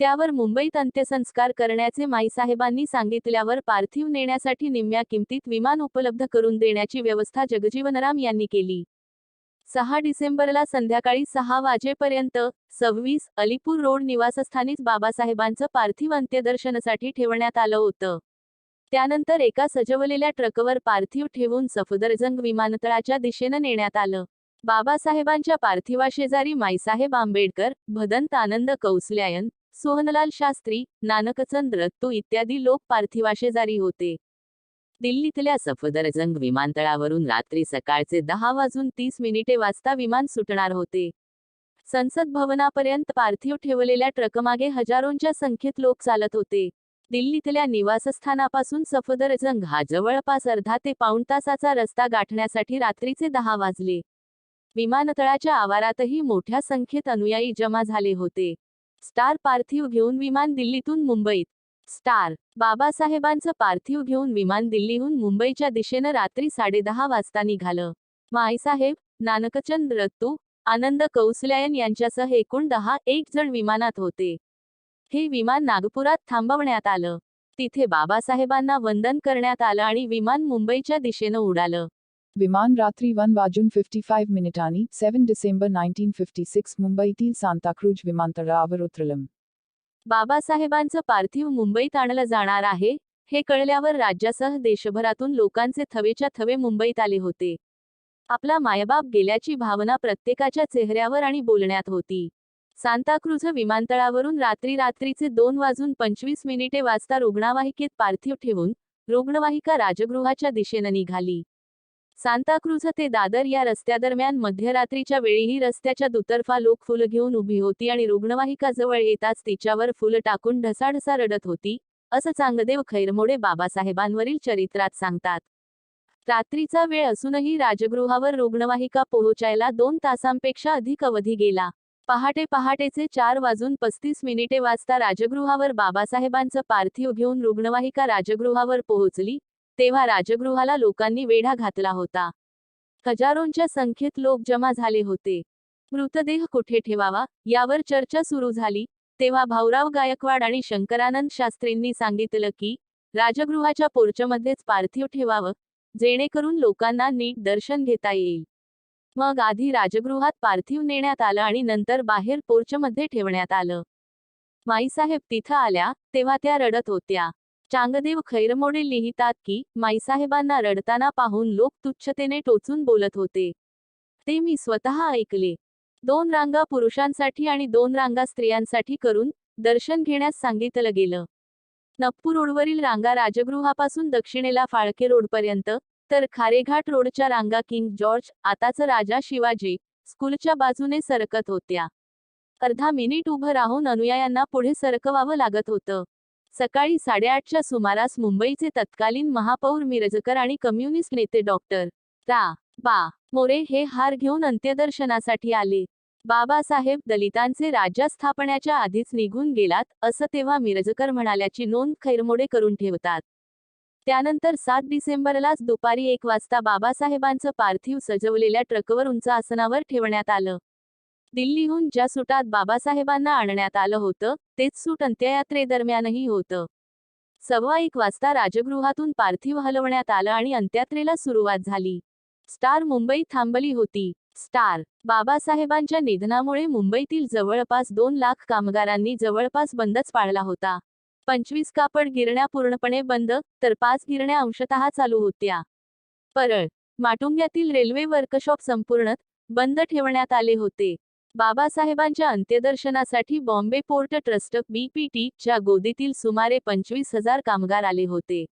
त्यावर मुंबईत अंत्यसंस्कार करण्याचे माईसाहेबांनी सांगितल्यावर पार्थिव नेण्यासाठी निम्म्या किमतीत विमान उपलब्ध करून देण्याची व्यवस्था जगजीवनराम यांनी केली. 6 डिसेंबरला संध्याकाळी 6 वाजेपर्यंत 26 अलीपूर रोड निवासस्थानीच बाबासाहेबांचं पार्थिव अंत्यदर्शनासाठी ठेवण्यात आलं होतं. त्यानंतर एका सजवलेल्या ट्रकवर पार्थिव ठेवून सफदरजंग विमानतळाच्या दिशेनं नेण्यात आलं. बाबासाहेबांच्या पार्थिवाशेजारी माईसाहेब आंबेडकर, भदंत आनंद कौसल्यायन, सोहनलाल शास्त्री, नानकचंद रत्तू इत्यादी लोक पार्थिवाशेजारी होते. दिल्लीतल्या सफदरजंग विमानतळावरून रात्री सकाळचे 10:30 वाजता विमान सुटणार होते. संसद भवनापर्यंत पार्थिव ठेवलेल्या ट्रकमागे हजारोंच्या संख्येत लोक चालत होते. दिल्लीतल्या निवासस्थानापासून सफदरजंग हा जवळपास अर्धा ते पाऊण तासाचा रस्ता गाठण्यासाठी रात्रीचे 10 वाजले. विमानतळाच्या आवारातही मोठ्या संख्येत अनुयायी जमा झाले होते. स्टार पार्थिव घेऊन विमान दिल्लीतून मुंबईत. स्टार बाबासाहेबांचं पार्थिव घेऊन विमान दिल्लीहून मुंबईच्या दिशेनं रात्री 10:30 वाजता निघालं. माईसाहेब, नानकचंद रत्तू, आनंद कौसल्यायन यांच्यासह एकूण 1 जण विमानात होते. हे विमान नागपुरात थांबवण्यात आलं. तिथे बाबासाहेबांना वंदन करण्यात आलं आणि विमान मुंबईच्या दिशेनं उडालं. विमान रात्री 1:55 7 डिसेंबर 1956 मुंबईतील सांताक्रूझ विमानतळावर उतरलं. बाबासाहेबांचं पार्थिव मुंबईत आणलं जाणार आहे, हे कळल्यावर राज्यासह देशभरातून लोकांचे थवेच्या थवे मुंबईत आले होते. आपला मायबाप गेल्याची भावना प्रत्येकाच्या चेहऱ्यावर आणि बोलण्यात होती. सांताक्रूझ विमानतळावरून रात्रीचे 2:25 वाजता रुग्णवाहिकेत पार्थिव ठेवून रुग्णवाहिका राजगृहाच्या दिशेनं निघाली. सांताक्रूझ ते दादर या रस्त्यादरम्यान मध्यरात्रीच्या वेळीही रस्त्याच्या दुतर्फा लोक फुलं घेऊन उभी होती आणि रुग्णवाहिका जवळ येताच तिच्यावर फुलं टाकून ढसाढसा रडत होती, असं चांगदेव खैरमोडे बाबासाहेबांवरील चरित्रात सांगतात. रात्रीचा वेळ असूनही राजगृहावर रुग्णवाहिका पोहोचायला 2 तासांपेक्षा अधिक अवधी गेला. पहाटेचे 4:35 वाजता राजगृहावर बाबासाहेबांचं पार्थिव घेऊन रुग्णवाहिका राजगृहावर पोहोचली, तेव्हा राजगृहाला लोकांनी वेढा घातला होता. हजारोंच्या संख्येत लोक जमा झाले होते. मृतदेह कुठे ठेवावा, यावर चर्चा सुरू झाली, तेव्हा भाऊराव गायकवाड आणि शंकरानंद शास्त्रींनी सांगितलं की, राजगृहाच्या पोर्चमध्येच पार्थिव ठेवावं, जेणेकरून लोकांना नीट दर्शन घेता येईल. मग आधी राजगृहात पार्थिव नेण्यात आलं आणि नंतर बाहेर पोर्चमध्ये ठेवण्यात आलं. माईसाहेब तिथं आल्या, तेव्हा त्या रडत होत्या. चांगदेव खैरमोडे लिहितात की, माईसाहेबांना रडताना पाहून लोक तुच्छतेने टोचून बोलत होते. ते मी स्वतः ऐकले. 2 रांगा पुरुषांसाठी आणि 2 रांगा स्त्रियांसाठी करून दर्शन घेण्यास सांगितलं गेलं. नागपूर रोडवरील रांगा राजगृहापासून दक्षिणेला फाळके रोडपर्यंत, तर खारेघाट रोडच्या रांगा किंग जॉर्ज, आताच राजा शिवाजी, स्कूलच्या बाजूने सरकत होत्या. अर्धा मिनिट उभं राहून अनुयायांना पुढे सरकवावं लागत होतं. सकाळी 8:30च्या सुमारास मुंबईचे तत्कालीन महापौर मिरजकर आणि कम्युनिस्ट नेते डॉक्टर रा. बा. मोरे हे हार घेऊन अंत्यदर्शनासाठी आले. बाबासाहेब दलितांचे राज्य स्थापण्याच्या आधीच निघून गेलात, असं तेव्हा मिरजकर म्हणाल्याची नोंद खैरमोडे करून ठेवतात. त्यानंतर 7 डिसेंबरलाच दुपारी 1 वाजता बाबासाहेबांचं पार्थिव सजवलेल्या ट्रकवर उंच आसनावर ठेवण्यात आलं. दिल्लीहून ज्या सुटात बाबासाहेबांना आणण्यात आलं होतं, तेच सूट अंत्ययात्रेदरम्यानही होतं. 1:15 वाजता राजगृहातून पार्थिव हलवण्यात आलं आणि अंत्ययात्रेला सुरुवात झाली. स्टार मुंबईत थांबली होती. स्टार बाबासाहेबांच्या निधनामुळे मुंबईतील जवळपास 2 लाख कामगारांनी जवळपास बंदच पाळला होता. 25 कापड गिरण्या पूर्णपणे बंद, तर 5 गिरण्या अंशतः चालू होत्या. परळ माटुंग्यातील रेल्वे वर्कशॉप संपूर्ण बंद ठेवण्यात आले होते. बाबासाहेबांच्या अंत्यदर्शनासाठी बॉम्बे पोर्ट ट्रस्ट (BPT) च्या गोदीतील सुमारे 25,000 कामगार आले होते.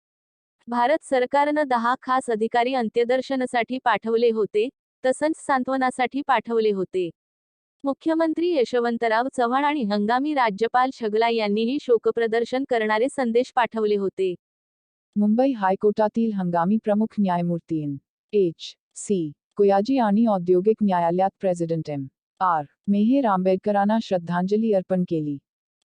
भारत सरकारनं 10 खास अधिकारी अंत्यदर्शनासाठी पाठवले होते, तसंच सांत्वनासाठी पाठवले होते. मुख्यमंत्री यशवंतराव चव्हाण आणि हंगामी राज्यपाल छगला यांनीही शोकप्रदर्शन करणारे संदेश पाठवले होते. मुंबई हायकोर्टातील हंगामी प्रमुख न्यायमूर्ती H.C. कोयाजी आणि औद्योगिक न्यायालयात प्रेसिडेंट M.R. मेहेर आंबेडकरांना श्रद्धांजली अर्पण केली.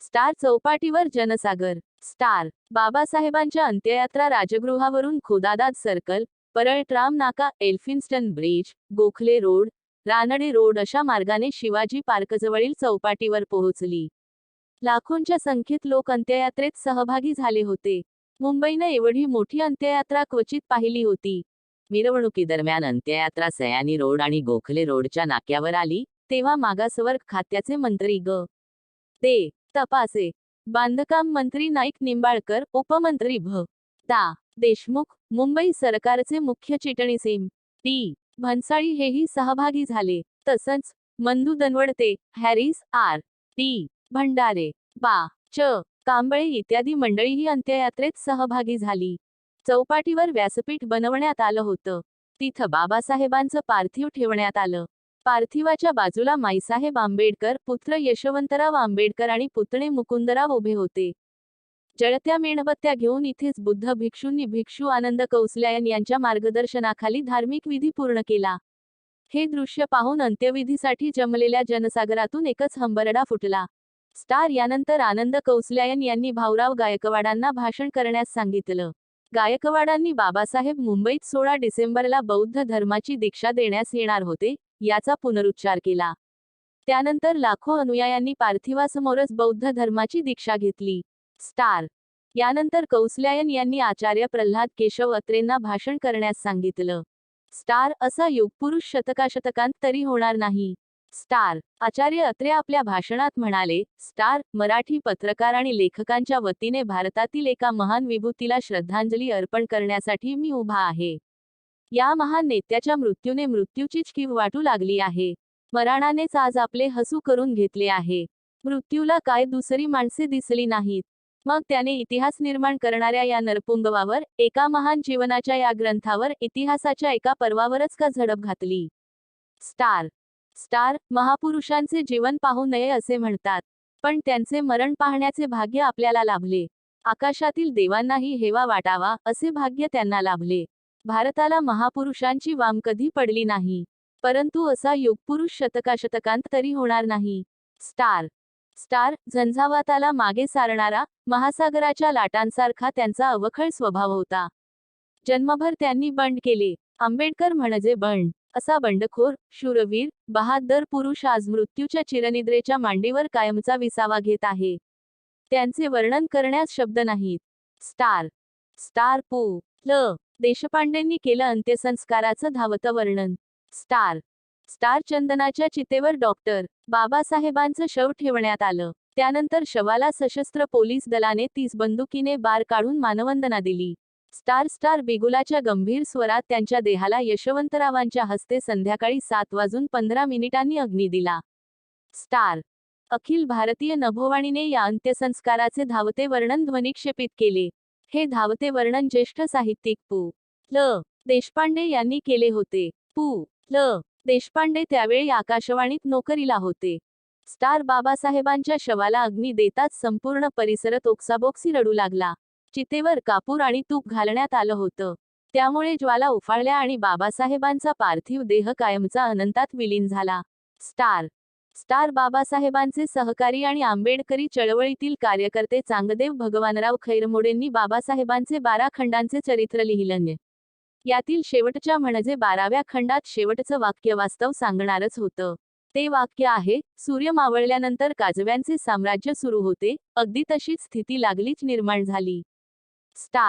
स्टार चौपाटीवर जनसागर. स्टार बाबासाहेबांच्या अंत्ययात्रा राजगृहावरून खोदादाद सर्कल, परळ ट्राम नाका, Elphinstone bridge, Gokhale road, Ranade road अशा मार्गाने शिवाजी पार्कजवळील चौपाटीवर पोहोचली. लाखोंच्या संख्येत लोक अंत्ययात्रेत सहभागी झाले होते. मुंबईनं एवढी मोठी अंत्ययात्रा क्वचित पाहिली होती. मिरवणुकीदरम्यान अंत्ययात्रा सयानी रोड आणि गोखले रोडच्या नाक्यावर आली, तेव्हा मागासवर्ग खात्याचे मंत्री ग. ते. तपासे. बांधकाम मंत्री नाईक निंबाळकर, उपमंत्री भ. ता. देशमुख, मुंबई सरकारचे मुख्य चिटणीस एम. टी. भन्साळी हेही सहभागी झाले. तसंच मंदू दनवडते, हॅरिस आर. टी. भंडारे, बा. च. कांबळे इत्यादी मंडळीही अंत्ययात्रेत सहभागी झाली. चौपाटीवर व्यासपीठ बनवण्यात आलं होतं. तिथं बाबासाहेबांचं पार्थिव ठेवण्यात आलं. पार्थिवाच्या बाजूला माईसाहेब आंबेडकर, पुत्र यशवंतराव आंबेडकर आणि पुतणे मुकुंदराव उभे होते. जळत्या मेणबत्त्या घेऊन इथेच बुद्ध भिक्षूंनी भिक्षू आनंद कौसल्यायन यांच्या मार्गदर्शनाखाली धार्मिक विधी पूर्ण केला. हे दृश्य पाहून अंत्यविधीसाठी जमलेल्या जनसागरातून एकच हंबरडा फुटला. स्टार. यानंतर आनंद कौसल्यायन यांनी भाऊराव गायकवाडांना भाषण करण्यास सांगितलं. गायकवाडांनी बाबासाहेब मुंबईत 16 डिसेंबरला बौद्ध धर्माची दीक्षा देण्यास येणार होते, याचा पुनरुच्चार केला. त्यानंतर लाखो अनुयायांनी पार्थिवासमोरच बौद्ध धर्माची दीक्षा घेतली. स्टार. यानंतर कौसल्यायन यांनी आचार्य प्रल्हाद केशव अत्रेंना भाषण करण्यास सांगितलं. स्टार. असा युगपुरुष शतकाशतकांत तरी होणार नाही. स्टार. आचार्य अत्रे आपल्या भाषणात म्हणाले, स्टार. मराठी पत्रकार आणि लेखकांच्या वतीने भारतातील एका महान विभूतीला श्रद्धांजली अर्पण करण्यासाठी मी उभा आहे. या महान नेत्याच्या मृत्यूने मृत्यूचीच कीव वाटू लागली आहे. मरणानेच आज आपले हसू करून घेतले आहे. मृत्यूला काय दुसरी माणसे दिसली नाहीत. मग त्याने इतिहास निर्माण करणाऱ्या या नरपुंगवावर, एका महान जीवनाच्या या ग्रंथावर, इतिहासाच्या एका पर्वावरच का झडप घातली. स्टार. स्टार. महापुरुषांचे जीवन पाहू नये असे म्हणतात, पण त्यांचे मरण पाहण्याचे भाग्य आपल्याला लाभले. आकाशातील देवांनाही हेवा वाटावा असे भाग्य त्यांना लाभले. भारताला महापुरुषांची वाम कधी पडली नाही, परंतु असा युगपुरुष शतकाशतकांत तरी होणार नाही. स्टार. स्टार. झंझावाताला मागे सारणारा, महासागराच्या लाटांसारखा त्यांचा अवखळ स्वभाव होता. जन्मभर त्यांनी बंड केले. आंबेडकर म्हणजे बंड. असा बंडखोर, शूरवीर, बहादर पुरुष आज मृत्यूच्या चिरनिद्रेच्या मांडीवर कायमचा विसावा घेत आहे. त्यांचे वर्णन करण्यास शब्द नाहीत. स्टार. स्टार. पु. ल. देशपांडेंनी केलं अंत्यसंस्काराचं धावतं वर्णन. स्टार. स्टार. चंदनाच्या चितेवर डॉक्टर बाबासाहेबांचं शव ठेवण्यात आलं. त्यानंतर शवाला सशस्त्र पोलीस दलाने 30 बंदुकीने बार काढून मानवंदना दिली. स्टार. स्टार. बिगुलाच्या गंभीर स्वरात त्यांच्या देहाला यशवंतरावांच्या हस्ते संध्याकाळी 7:15 अग्नी दिला. स्टार. अखिल भारतीय नभोवाणीने या अंत्यसंस्काराचे धावते वर्णन ध्वनिक्षेपित केले. हे धावते वर्णन ज्येष्ठ साहित्यिक पु. ल. देशपांडे यांनी केले होते. पु. ल. देशपांडे त्यावेळी आकाशवाणीत नोकरीला होते. स्टार. बाबासाहेबांच्या शवाला अग्नी देताच संपूर्ण परिसरात ओक्साबोक्सी रडू लागला. चितेवर कापूर आणि तूप घालण्यात आलं होतं. त्यामुळे ज्वाला उफाळल्या आणि बाबासाहेबांचा पार्थिव देह कायमचा अनंतात विलीन झाला. स्टार. स्टार. बाबासाहेबांचे सहकारी आणि आंबेडकरी चळवळीतील कार्यकर्ते चांगदेव भगवानराव खैरमोडेंनी बाबासाहेबांचे 12 खंडांचे चरित्र लिहिलं. यातील शेवटच्या म्हणजे 12व्या खंडात शेवटचं वाक्य वास्तव सांगणारच होतं. ते वाक्य आहे, सूर्य मावळल्यानंतर काजव्यांचे साम्राज्य सुरू होते, अगदी तशीच स्थिती लागलीच निर्माण झाली. स्टार.